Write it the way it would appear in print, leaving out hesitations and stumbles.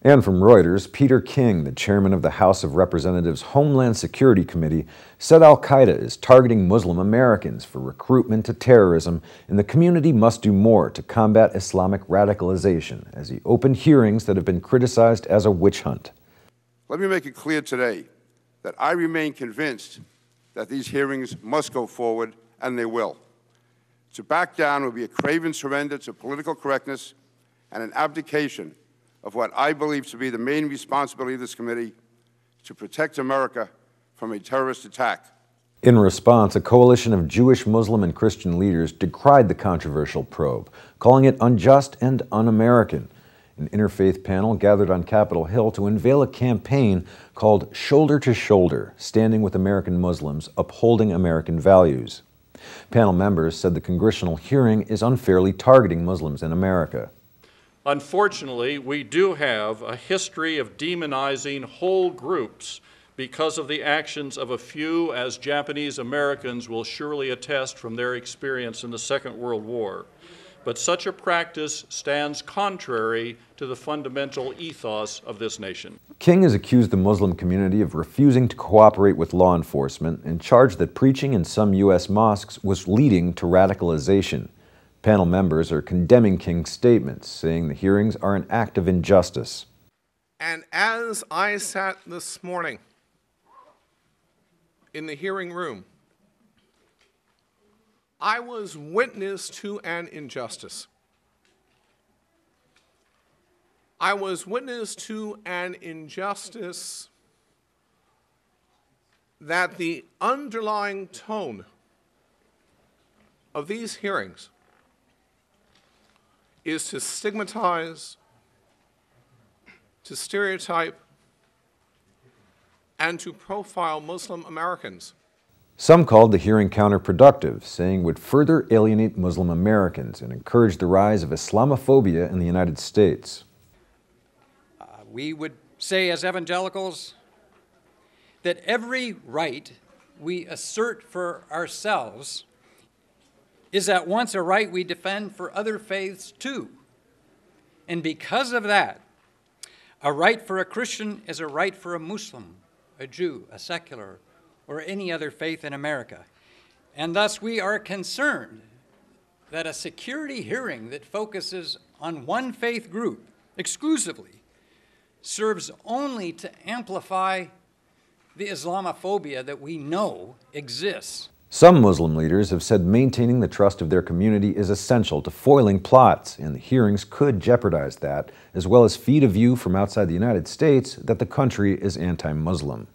And from Reuters, Peter King, the chairman of the House of Representatives Homeland Security Committee, said al-Qaeda is targeting Muslim Americans for recruitment to terrorism, and the community must do more to combat Islamic radicalization, as he opened hearings that have been criticized as a witch hunt. Let me make it clear today that I remain convinced that these hearings must go forward, and they will. To back down would be a craven surrender to political correctness and an abdication of what I believe to be the main responsibility of this committee, to protect America from a terrorist attack. In response, a coalition of Jewish, Muslim, and Christian leaders decried the controversial probe, calling it unjust and un-American. An interfaith panel gathered on Capitol Hill to unveil a campaign called Shoulder to Shoulder, Standing with American Muslims, Upholding American Values. Panel members said the congressional hearing is unfairly targeting Muslims in America. Unfortunately, we do have a history of demonizing whole groups because of the actions of a few, as Japanese Americans will surely attest from their experience in the Second World War. But such a practice stands contrary to the fundamental ethos of this nation. King has accused the Muslim community of refusing to cooperate with law enforcement and charged that preaching in some U.S. mosques was leading to radicalization. Panel members are condemning King's statements, saying the hearings are an act of injustice. And as I sat this morning in the hearing room, I was witness to an injustice. I was witness to an injustice that the underlying tone of these hearings is to stigmatize, to stereotype, and to profile Muslim Americans. Some called the hearing counterproductive, saying it would further alienate Muslim Americans and encourage the rise of Islamophobia in the United States. We would say as evangelicals that every right we assert for ourselves is at once a right we defend for other faiths too. And because of that, a right for a Christian is a right for a Muslim, a Jew, a secular, or any other faith in America. And thus we are concerned that a security hearing that focuses on one faith group exclusively serves only to amplify the Islamophobia that we know exists. Some Muslim leaders have said maintaining the trust of their community is essential to foiling plots, and the hearings could jeopardize that, as well as feed a view from outside the United States that the country is anti-Muslim.